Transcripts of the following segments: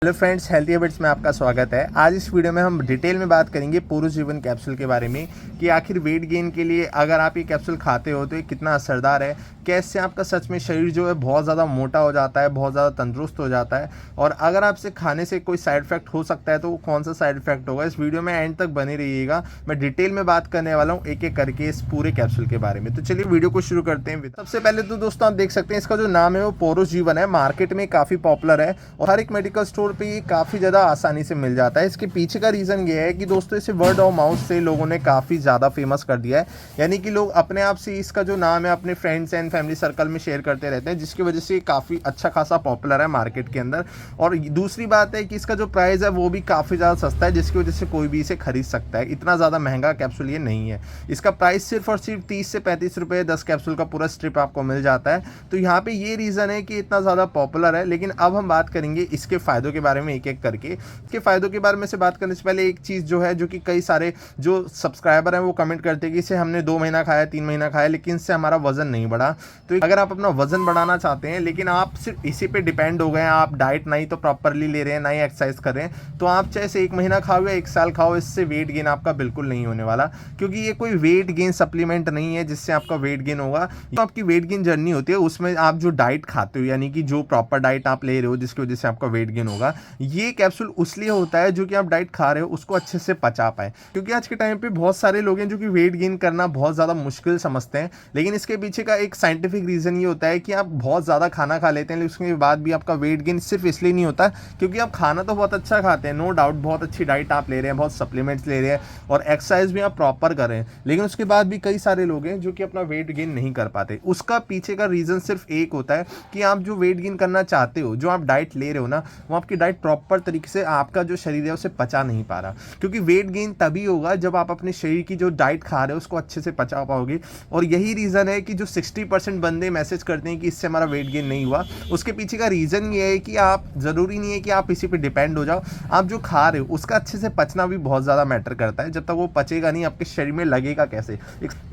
Hello friends, healthy habits में आपका स्वागत है। आज इस वीडियो में हम डिटेल में बात करेंगे पुरुजीवन कैप्सूल के बारे में कि आखिर वेट गेन के लिए अगर आप ये कैप्सूल खाते हो तो ये कितना असरदार है, कैसे आपका सच में शरीर जो है बहुत ज़्यादा मोटा हो जाता है, बहुत ज़्यादा तंदुरुस्त हो जाता है, और अगर आपसे खाने से कोई साइड इफेक्ट हो सकता है तो वो कौन सा साइड इफेक्ट होगा। इस वीडियो में एंड तक बने रहिएगा। मैं डिटेल में बात करने वाला हूँ एक एक करके इस पूरे कैप्सूल के बारे में। तो चलिए वीडियो को शुरू करते हैं। सबसे पहले तो दोस्तों आप देख सकते हैं इसका जो नाम है वो पुरुजीवन है। मार्केट में काफ़ी पॉपुलर है और हर एक मेडिकल स्टोर पर ये काफ़ी ज़्यादा आसानी से मिल जाता है। इसके पीछे का रीज़न ये है कि दोस्तों इसे वर्ड ऑफ माउथ से लोगों ने काफ़ी ज़्यादा फेमस कर दिया है, यानी कि लोग अपने आप से इसका जो नाम है अपने फ्रेंड्स एंड फैमिली सर्कल में शेयर करते रहते हैं, जिसकी वजह से काफ़ी अच्छा खासा पॉपुलर है मार्केट के अंदर। और दूसरी बात है कि इसका जो प्राइस है वो भी काफ़ी ज़्यादा सस्ता है, जिसकी वजह से कोई भी इसे खरीद सकता है। इतना ज़्यादा महंगा कैप्सूल ये नहीं है। इसका प्राइस सिर्फ और सिर्फ 30 से 35 रुपये 10 कैप्सूल का पूरा स्ट्रिप आपको मिल जाता है। तो यहाँ पे ये रीज़न है कि इतना ज़्यादा पॉपुलर है। लेकिन अब हम बात करेंगे इसके फ़ायदों के बारे में एक एक करके। इसके फ़ायदों के बारे में से बात करने से पहले एक चीज़ जो है, जो कि कई सारे जो सब्सक्राइबर हैं वो कमेंट करते हैं कि इसे हमने 2 महीना खाया, 3 महीना खाया, लेकिन इससे हमारा वज़न नहीं बढ़ा। तो अगर आप अपना वज़न बढ़ाना चाहते हैं लेकिन आप सिर्फ इसी पे डिपेंड हो गए हैं, आप डाइट नहीं तो प्रॉपरली ले रहे हैं, ना ही एक्सरसाइज कर रहे हैं, तो आप चाहे से 1 महीना खाओ या 1 साल खाओ, इससे वेट गेन आपका बिल्कुल नहीं होने वाला। क्योंकि ये कोई वेट गेन सप्लीमेंट नहीं है जिससे आपका वेट गेन होगा। तो आपकी वेट गेन जर्नी होती है, उसमें आप जो डाइट खाते हो, यानी कि जो प्रॉपर डाइट आप ले रहे हो जिसकी वजह से आपका वेट गेन होगा, ये कैप्सूल उसलिए होता है जो कि आप डाइट खा रहे हो उसको अच्छे से पचा पाए। क्योंकि आज के टाइम पे बहुत सारे लोग हैं जो कि वेट गेन करना बहुत ज़्यादा मुश्किल समझते हैं, लेकिन इसके पीछे का एक साइंटिफिक रीज़न ये होता है कि आप बहुत ज़्यादा खाना खा लेते हैं लेकिन उसके बाद भी आपका वेट गेन सिर्फ इसलिए नहीं होता क्योंकि आप खाना तो बहुत अच्छा खाते हैं, नो डाउट, बहुत अच्छी डाइट आप ले रहे हैं, बहुत सप्लीमेंट्स ले रहे हैं और एक्सरसाइज भी आप प्रॉपर कर रहे हैं, लेकिन उसके बाद भी कई सारे लोग हैं जो कि अपना वेट गेन नहीं कर पाते। उसका पीछे का रीज़न सिर्फ एक होता है कि आप जो वेट गेन करना चाहते हो, जो आप डाइट ले रहे हो ना, वो आपकी डाइट प्रॉपर तरीके से आपका जो शरीर है उसे पचा नहीं पा रहा। क्योंकि वेट गेन तभी होगा जब आप अपने शरीर की जो डाइट खा रहे हो उसको अच्छे से पचा पाओगे। और यही रीज़न है कि जो 60% बंदे मैसेज करते हैं कि इससे हमारा वेट गेन नहीं हुआ, उसके पीछे का रीज़न ये है कि आप ज़रूरी नहीं है कि आप इसी पे डिपेंड हो जाओ। आप जो खा रहे हो उसका अच्छे से पचना भी बहुत ज़्यादा मैटर करता है। जब तक वो पचेगा नहीं, आपके शरीर में लगेगा कैसे।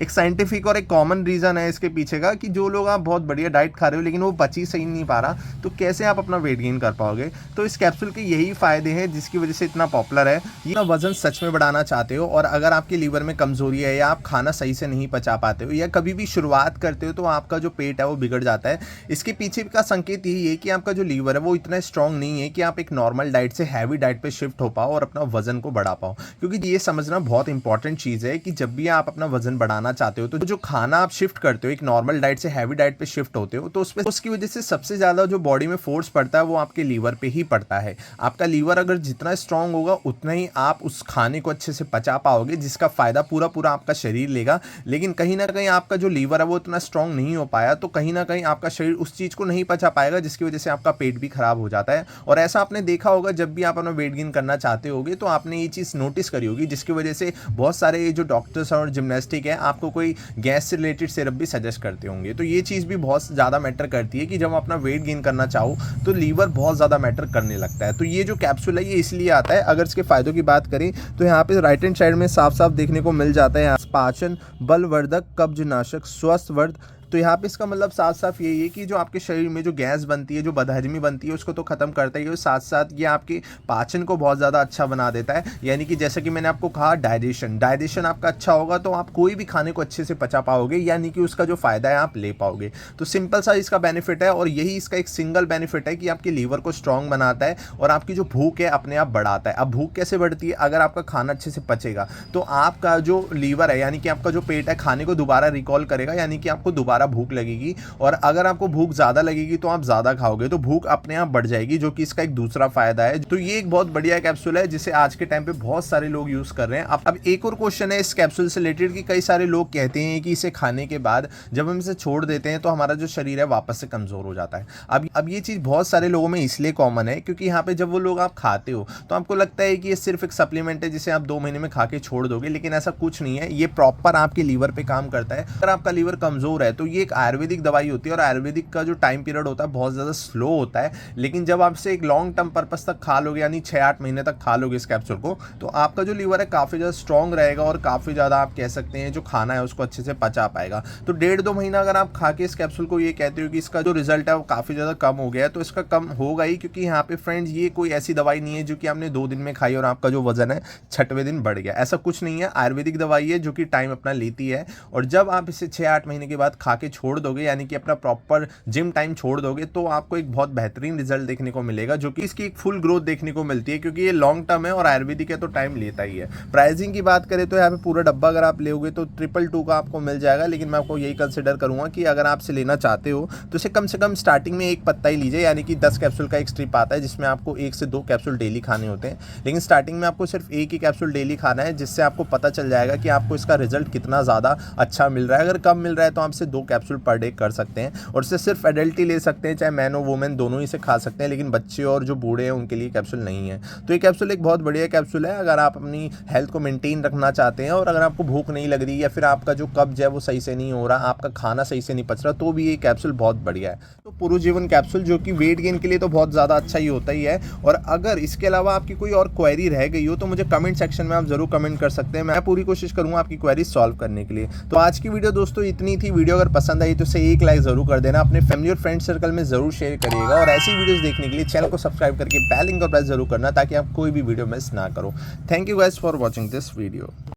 एक साइंटिफिक और एक कॉमन रीज़न है इसके पीछे का कि जो लोग आप बहुत बढ़िया डाइट खा रहे हो लेकिन वो पच ही सही नहीं पा रहा, तो कैसे आप अपना वेट गेन कर पाओगे। तो इस कैप्सूल के यही फ़ायदे हैं जिसकी वजह से इतना पॉपुलर है। ये वज़न सच में बढ़ाना चाहते हो और अगर आपके लीवर में कमज़ोरी है या आप खाना सही से नहीं पचा पाते हो या कभी भी शुरुआत करते हो तो आपका जो पेट है वो बिगड़ जाता है, इसके पीछे का संकेत यही है कि आपका जो लीवर है वो इतना स्ट्रांग नहीं है कि आप एक नॉर्मल डाइट से हैवी डाइट पे शिफ्ट हो पाओ और अपना वज़न को बढ़ा पाओ। क्योंकि ये समझना बहुत इंपॉर्टेंट चीज़ है कि जब भी आप अपना वज़न बढ़ाना चाहते हो तो जो खाना आप शिफ्ट करते हो, एक नॉर्मल डाइट से हैवी डाइट पे शिफ्ट होते हो, तो उसकी वजह से सबसे ज़्यादा जो बॉडी में फोर्स पड़ता है वो आपके लीवर पे ही पड़ता है। आपका लीवर अगर जितना स्ट्रांग होगा उतना ही आप उस खाने को अच्छे से पचा पाओगे, जिसका फ़ायदा पूरा आपका शरीर लेगा। लेकिन कहीं ना कहीं आपका जो लीवर है वो इतना स्ट्रांग नहीं हो पाया, तो कहीं ना कहीं आपका शरीर उस चीज़ को नहीं पचा पाएगा, जिसकी वजह से आपका पेट भी खराब हो जाता है। और ऐसा आपने देखा होगा जब भी आप अपना वेट गेन करना चाहते होगे तो आपने ये चीज़ नोटिस करी होगी, जिसकी वजह से बहुत सारे जो डॉक्टर्स और जिम्नास्टिक है आपको कोई गैस से रिलेटेड सिरप भी सजेस्ट करते होंगे। तो ये चीज़ भी बहुत ज़्यादा मैटर करती है कि जब अपना वेट गेन करना चाहो तो लीवर बहुत ज़्यादा मैटर करने लगता है। तो ये जो कैप्सूल है ये इसलिए आता है। अगर इसके फ़ायदों की बात करें तो यहाँ पे राइट हैंड साइड में साफ साफ देखने को मिल जाता है, पाचन, बलवर्धक, कब्जनाशक, स्वस्थवर्धक। तो यहाँ पे इसका मतलब साफ साफ यही है कि जो आपके शरीर में जो गैस बनती है, जो बदहजमी बनती है, उसको तो ख़त्म करता ही है, साथ साथ ये आपके पाचन को बहुत ज़्यादा अच्छा बना देता है। यानी कि जैसा कि मैंने आपको कहा, डाइजेशन आपका अच्छा होगा तो आप कोई भी खाने को अच्छे से पचा पाओगे, यानी कि उसका जो फ़ायदा है आप ले पाओगे। तो सिंपल सा इसका बेनिफिट है और यही इसका एक सिंगल बेनिफिट है कि आपके लीवर को स्ट्रॉन्ग बनाता है और आपकी जो भूख है अपने आप बढ़ाता है। अब भूख कैसे बढ़ती है? अगर आपका खाना अच्छे से पचेगा तो आपका जो लीवर है, यानी कि आपका जो पेट है, खाने को दोबारा रिकॉल करेगा, यानी कि आपको दोबारा भूख लगेगी। और अगर आपको भूख ज़्यादा लगेगी तो आप ज़्यादा खाओगे, तो भूख अपने आप बढ़ जाएगी, जो कि इसका एक दूसरा फ़ायदा है। तो ये एक बहुत बढ़िया कैप्सूल है जिसे आज के टाइम पे बहुत सारे लोग यूज़ कर रहे हैं। अब एक और क्वेश्चन है इस कैप्सूल से रिलेटेड कि कई सारे लोग कहते हैं कि इसे खाने के बाद जब हम इसे छोड़ देते हैं तो हमारा जो शरीर है वापस से कमज़ोर हो जाता है। अब ये चीज़ बहुत सारे लोगों में इसलिए कॉमन है क्योंकि यहाँ पे जब वो लोग आप खाते हो तो आपको लगता है कि ये सिर्फ एक सप्लीमेंट है जिसे आप 2 महीने में खा के छोड़ दोगे, लेकिन ऐसा कुछ नहीं है। ये प्रॉपर आपके लीवर पे काम करता है। अगर आपका लीवर कमज़ोर है तो ये एक आयुर्वेदिक दवाई होती है और आयुर्वेदिक का जो टाइम पीरियड होता है बहुत ज़्यादा स्लो होता है, लेकिन जब आप इसे एक लॉन्ग टर्म पर्पस तक खा लोगे, यानी 6-8 महीने तक खा लोगे इस कैप्सूल को, तो आपका जो लीवर है काफ़ी ज़्यादा स्ट्रॉन्ग रहेगा और काफ़ी ज़्यादा आप कह सकते हैं जो खाना है उसको अच्छे से पचा पाएगा। तो 1.5-2 महीना अगर आप खा के इस कैप्सूल को ये कहते हो कि इसका जो रिजल्ट है वो काफ़ी ज़्यादा कम हो गया है, तो इसका कम होगा ही, क्योंकि यहाँ पे फ्रेंड्स ये कोई ऐसी दवाई नहीं है जो कि आपने 2 दिन में खाई और आपका जो वजन है 6वें दिन बढ़ गया। ऐसा कुछ नहीं है, आयुर्वेदिक दवाई है जो कि टाइम अपना लेती है, और जब आप इसे 6-8 महीने के बाद खा के छोड़ दोगे, यानी कि अपना प्रॉपर जिम टाइम छोड़ दोगे, तो आपको एक बहुत बेहतरीन रिजल्ट देखने को मिलेगा, जो कि इसकी एक फुल ग्रोथ देखने को मिलती है, क्योंकि ये लॉन्ग टर्म है और आयुर्वेदिक है तो टाइम लेता ही है। प्राइसिंग की बात करें तो यहाँ पे पूरा डब्बा अगर आप लेोगे तो 222 का आपको मिल जाएगा, लेकिन मैं आपको यही कंसिडर करूंगा कि अगर आप इसे लेना चाहते हो तो इसे कम से कम स्टार्टिंग में एक पत्ता ही लीजिए, यानी कि 10 कैप्सूल का एक स्ट्रिप आता है जिसमें आपको 1 से 2 कैप्सूल डेली खाने होते हैं, लेकिन स्टार्टिंग में आपको सिर्फ एक ही कैप्सूल डेली खाना है, जिससे आपको पता चल जाएगा कि आपको इसका रिजल्ट कितना ज़्यादा अच्छा मिल रहा है। अगर कम मिल रहा है तो आप इसे 2 कैप्सूल पर डे कर सकते हैं, और इसे सिर्फ एडल्ट ही ले सकते हैं, चाहे मैन हो वुमेन दोनों ही से खा सकते हैं, लेकिन बच्चे और जो बूढ़े हैं उनके लिए कैप्सूल नहीं है। तो ये कैप्सूल एक बहुत बढ़िया कैप्सूल है अगर आप अपनी हेल्थ को मेंटेन रखना चाहते हैं, और अगर आपको भूख नहीं लग रही या फिर आपका जो कब्ज है वो सही से नहीं हो रहा, आपका खाना सही से नहीं पच रहा, तो भी ये कैप्सूल बहुत बढ़िया है। तो पुरुजीवन कैप्सूल जो कि वेट गेन के लिए तो बहुत ज़्यादा अच्छा ही होता ही है, और अगर इसके अलावा आपकी कोई और क्वेरी रह गई हो तो मुझे कमेंट सेक्शन में आप जरूर कमेंट कर सकते हैं, मैं पूरी कोशिश करूंगा आपकी क्वेरी सॉल्व करने के लिए। तो आज की वीडियो दोस्तों इतनी थी। वीडियो अगर पसंद आई तो इसे एक लाइक जरूर कर देना, अपने फैमिली और फ्रेंड सर्कल में जरूर शेयर करिएगा, और ऐसी वीडियोस देखने के लिए चैनल को सब्सक्राइब करके बेल आइकन को प्रेस जरूर करना, ताकि आप कोई भी वीडियो मिस ना करो। Thank you guys for watching this video.